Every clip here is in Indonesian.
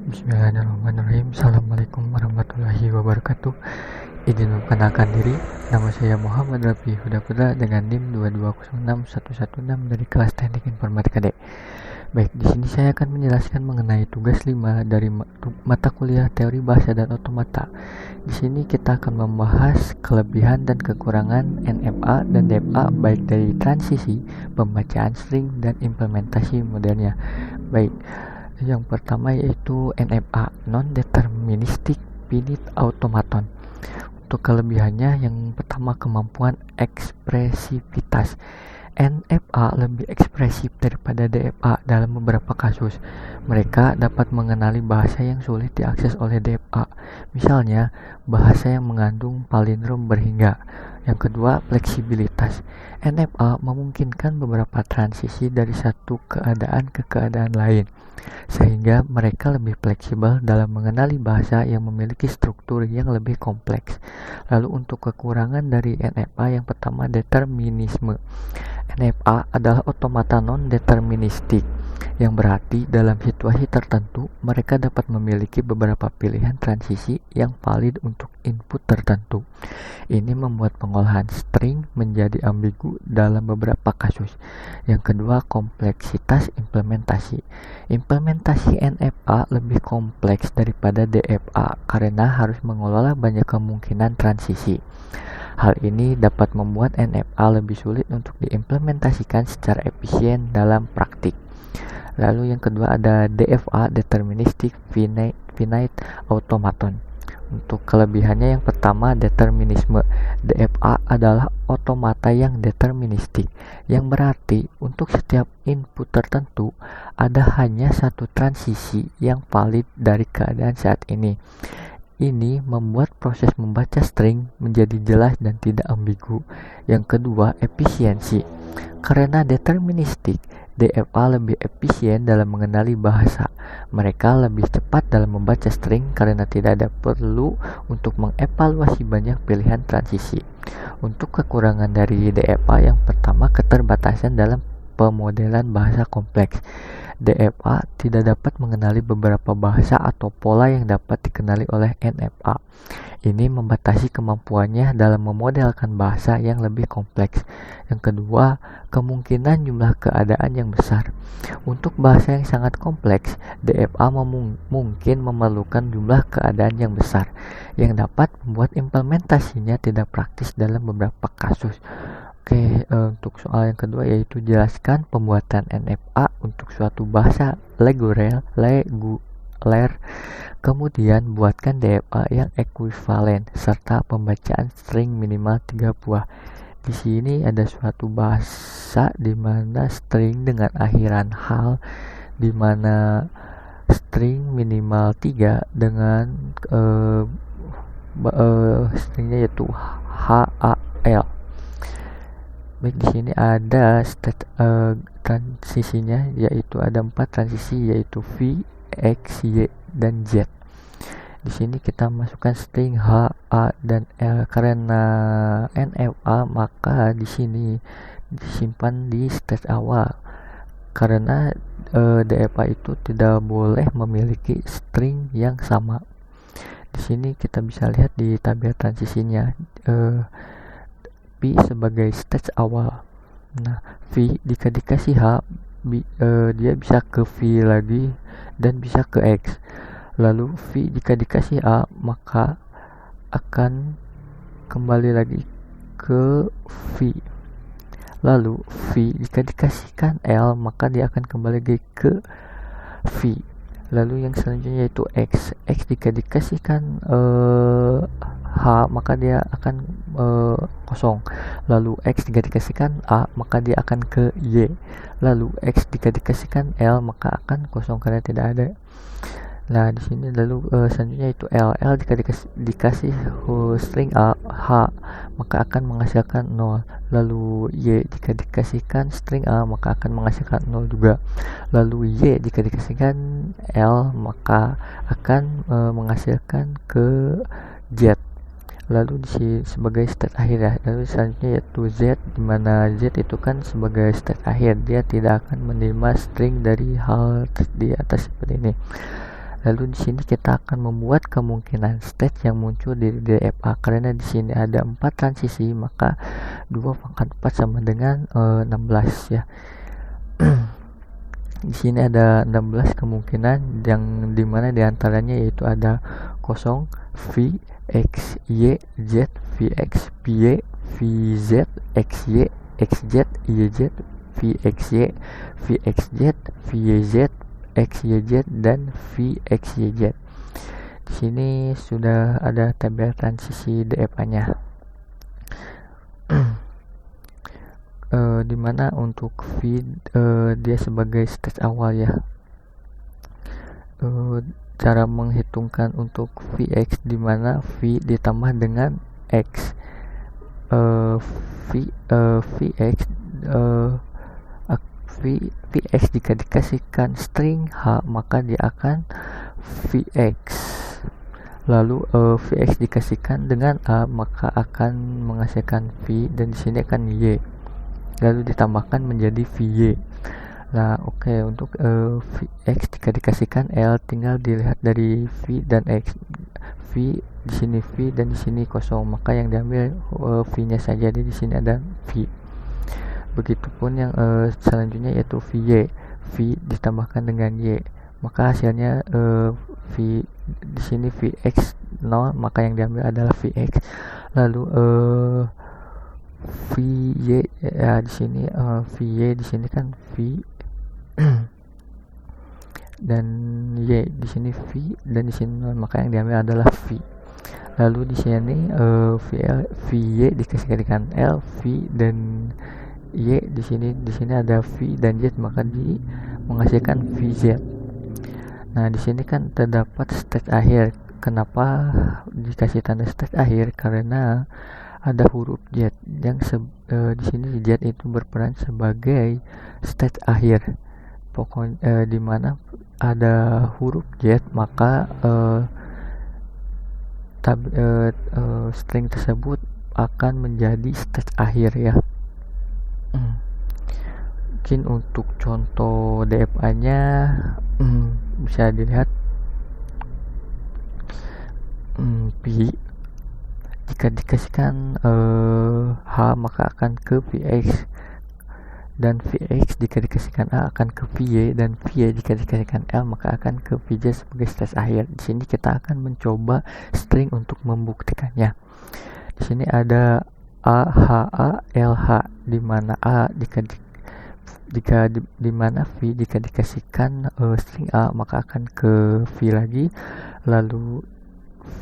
Bismillahirrahmanirrahim. Assalamualaikum warahmatullahi wabarakatuh. Izin memperkenalkan diri, nama saya Muhammad Rafi Huda Putra dengan NIM 2206116 dari kelas Teknik Informatika D. Baik, di sini saya akan menjelaskan mengenai tugas 5 dari mata kuliah Teori Bahasa dan Otomata. Di sini kita akan membahas kelebihan dan kekurangan NFA dan DFA baik dari transisi, pembacaan string, dan implementasi modelnya. Baik, yang pertama yaitu NFA, Non-Deterministic Finite Automaton. Untuk kelebihannya, yang pertama kemampuan ekspresivitas. NFA lebih ekspresif daripada DFA dalam beberapa kasus. Mereka dapat mengenali bahasa yang sulit diakses oleh DFA, misalnya bahasa yang mengandung palindrom berhingga. Yang kedua, fleksibilitas. NFA memungkinkan beberapa transisi dari satu keadaan ke keadaan lain, sehingga mereka lebih fleksibel dalam mengenali bahasa yang memiliki struktur yang lebih kompleks. Lalu untuk kekurangan dari NFA, yang pertama determinisme. NFA adalah otomata non-deterministik, yang berarti dalam situasi tertentu mereka dapat memiliki beberapa pilihan transisi yang valid untuk input tertentu. Ini membuat pengolahan string menjadi ambigu dalam beberapa kasus. Yang kedua, kompleksitas implementasi. Implementasi NFA lebih kompleks daripada DFA karena harus mengelola banyak kemungkinan transisi. Hal ini dapat membuat NFA lebih sulit untuk diimplementasikan secara efisien dalam praktik. Lalu yang kedua ada DFA, Deterministic Finite Automaton. Untuk kelebihannya, yang pertama determinisme. DFA adalah otomata yang deterministik, yang berarti untuk setiap input tertentu ada hanya satu transisi yang valid dari keadaan saat ini. Ini membuat proses membaca string menjadi jelas dan tidak ambigu. Yang kedua, efisiensi. Karena deterministik, DFA lebih efisien dalam mengenali bahasa. Mereka lebih cepat dalam membaca string karena tidak ada perlu untuk mengevaluasi banyak pilihan transisi. Untuk kekurangan dari DFA, yang pertama keterbatasan dalam pemodelan bahasa kompleks. DFA tidak dapat mengenali beberapa bahasa atau pola yang dapat dikenali oleh NFA. Ini membatasi kemampuannya dalam memodelkan bahasa yang lebih kompleks. Yang kedua, kemungkinan jumlah keadaan yang besar. Untuk bahasa yang sangat kompleks, DFA mungkin memerlukan jumlah keadaan yang besar, yang dapat membuat implementasinya tidak praktis dalam beberapa kasus. Untuk soal yang kedua yaitu jelaskan pembuatan NFA untuk suatu bahasa reguler, kemudian buatkan DFA yang ekuivalen serta pembacaan string minimal 3 buah. Di sini ada suatu bahasa di mana string dengan akhiran hal, di mana string minimal 3 dengan stringnya yaitu HAL. Baik, di sini ada transisinya, yaitu ada 4 transisi, yaitu V, X, Y, dan Z. Di sini kita masukkan string H, A, dan L. Karena NFA, maka di sini disimpan di stage awal. Karena DFA itu tidak boleh memiliki string yang sama. Di sini kita bisa lihat di tabel transisinya. V sebagai stage awal. Nah, V jika dikasih H, dia bisa ke V lagi dan bisa ke X. Lalu V jika dikasih A, maka akan kembali lagi ke V. Lalu V jika dikasihkan L, maka dia akan kembali lagi ke V. Lalu yang selanjutnya yaitu X. X jika dikasihkan H, maka dia akan kosong. Lalu X jika dikasihkan A, maka dia akan ke Y. Lalu X jika dikasihkan L, maka akan kosong karena tidak ada. Nah, di sini lalu selanjutnya itu L. L jika dikasih string A, H, maka akan menghasilkan 0. Lalu Y jika dikasihkan string A, maka akan menghasilkan 0 juga. Lalu Y jika dikasihkan L, maka akan menghasilkan ke Z. Lalu di sini sebagai state akhir ya. Lalu selanjutnya yaitu Z, dimana Z itu kan sebagai state akhir, dia tidak akan menerima string dari hal di atas seperti ini. Lalu di sini kita akan membuat kemungkinan state yang muncul di DFA. Karena di sini ada 4 transisi, maka 2 pangkat 4 sama dengan 16 ya. Di sini ada 16 kemungkinan yang dimana diantaranya yaitu ada 0, V, X, Y, Z, VX, Y, VZ, XY, XZ, YZ, VXY, VXZ, VYZ, XYZ, dan VXYZ. Di sini sudah ada tabel transisi DFA-nya. Dimana untuk V dia sebagai stage awal ya. Cara menghitungkan untuk Vx dimana V ditambah dengan X. Vx jika dikasihkan string H maka dia akan Vx. Lalu Vx dikasihkan dengan A maka akan menghasilkan V, dan di sini akan Y. Lalu ditambahkan menjadi VY. Nah, oke, untuk Vx jika dikasihkan L tinggal dilihat dari V dan X. V di sini V dan di sini kosong, maka yang diambil V-nya saja. Jadi di sini ada V. Begitupun yang selanjutnya yaitu VY. V ditambahkan dengan Y, maka hasilnya V di sini Vx 0, maka yang diambil adalah Vx. Lalu VY ya di sini VY di sini kan V dan Y di sini V dan di sini 0, maka yang diambil adalah V. Lalu di sini VY dikasihkan dengan L, V dan Y di sini ada V dan Z, maka menghasilkan VZ. Nah, di sini kan terdapat stage akhir. Kenapa dikasih tanda stage akhir? Karena ada huruf Z yang di sini Z itu berperan sebagai stage akhir. Pokoknya di mana ada huruf Z maka string tersebut akan menjadi stage akhir ya. Mungkin untuk contoh DFA-nya bisa dilihat P jika dikasihkan H maka akan ke Vx, dan Vx jika dikasihkan A akan ke Vy, dan Vy jika dikasihkan L maka akan ke Vz sebagai stage akhir. Di sini kita akan mencoba string untuk membuktikannya. Di sini ada A, H, A, L, H, di mana A di mana V jika dikasihkan string A maka akan ke V lagi, lalu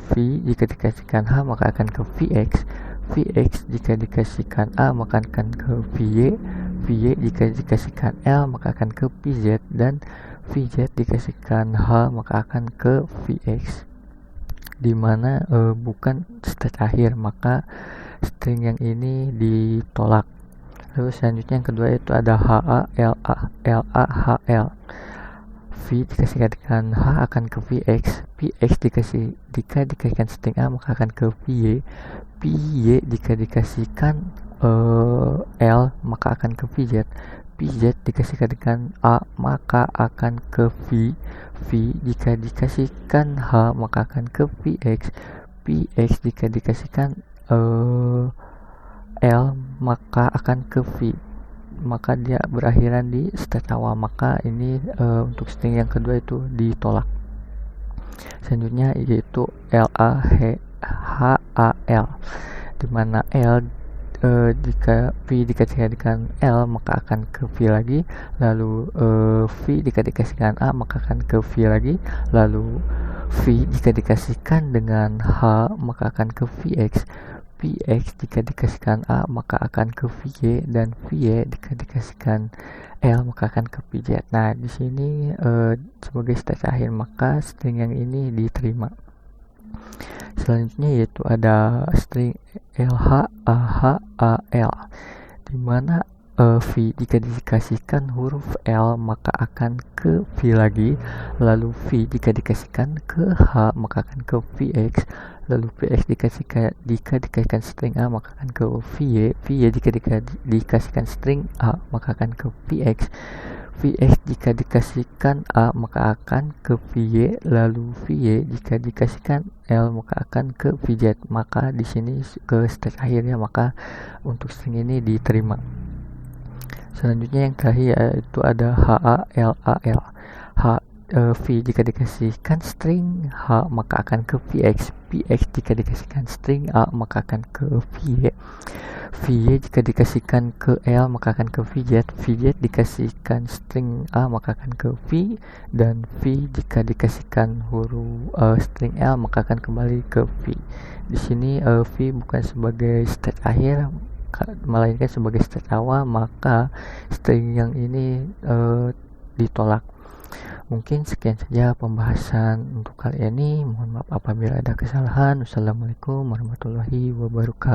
V jika dikasihkan H maka akan ke Vx, Vx jika dikasihkan A maka akan ke Vy, Vy jika dikasihkan L maka akan ke Vz, dan Vz dikasihkan H maka akan ke Vx, dimana bukan stage akhir, maka string yang ini ditolak. Lalu selanjutnya yang kedua itu ada HA, LA, LA, HL. V dikasihkan dengan H akan ke Vx, Vx jika dikasihkan string A maka akan ke Vy, Vy jika dikasihkan L maka akan ke Vz, Vz dikasihkan dengan A maka akan ke V, V jika dikasihkan H maka akan ke Vx, Vx jika dikasihkan L maka akan ke V, maka dia berakhiran di stage awal, maka ini untuk string yang kedua itu ditolak. Selanjutnya yaitu LA, HAL, dimana L jika V dikasihkan dengan L maka akan ke V lagi, lalu V jika dikasihkan A maka akan ke V lagi, lalu V jika dikasihkan dengan H maka akan ke Vx, Vx jika dikasihkan A maka akan ke Vy, dan Vy jika dikasihkan L maka akan ke Vz. Nah, di sini sebagai stage akhir maka string yang ini diterima. Selanjutnya yaitu ada string LH, AH, AL, dimana V jika dikasihkan huruf L maka akan ke V lagi, lalu V jika dikasihkan ke H maka akan ke VX, lalu VX jika dikasihkan string A maka akan ke VY jika dikasihkan string A maka akan ke VX, VX jika dikasihkan A maka akan ke VY, lalu VY jika dikasihkan L maka akan ke VZ. Maka di sini ke step akhirnya, maka untuk string ini diterima. Selanjutnya yang terakhir yaitu ada HALAL. V jika dikasihkan string H maka akan ke VX, VX jika dikasihkan string A maka akan ke VY, VY jika dikasihkan ke L maka akan ke VZ, VZ dikasihkan string A maka akan ke V, dan V jika dikasihkan huruf string L maka akan kembali ke V. Di sini V bukan sebagai state akhir melainkan sebagai state awal, maka string yang ini ditolak. Mungkin sekian saja pembahasan untuk kali ini. Mohon maaf apabila ada kesalahan. Wassalamualaikum warahmatullahi wabarakatuh.